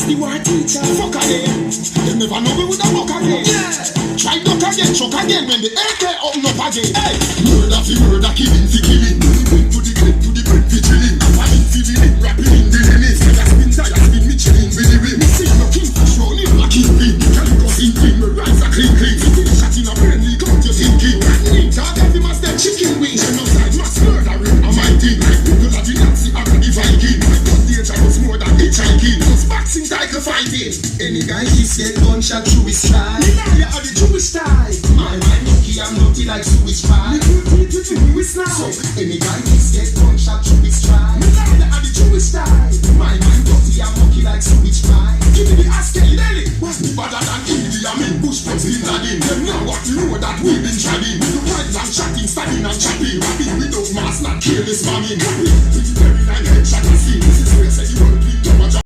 This the war teacher. Fuck again. They never know we woulda fuck again. Yeah. Try duck again, chuck again when the AK open up again. Hey. Murder fi murder, killing fi killing. To the clip, to the break fi drilling. Rapping fi drilling, rapping in the limit. Fire spin, tire spin, me chilling with the rim. Me see no king fish, only black in green. Calico in green, me rise a clean clean. Feel the shot in a brain, leak out your thinking. Ranking, talk every mass them chicken wings. Genocide, mass murdering, a my thing. People of the Nazi, I got the Viking. My gun dangerous more than HIV. Those boxing title fighting. Any guy he said gunshot through his stride. Yeah, are the Jewish type. My lucky, I'm lucky like Jewish pie. So any guy he said gunshot through his stride. Yeah, are the Jewish type. My lucky, I'm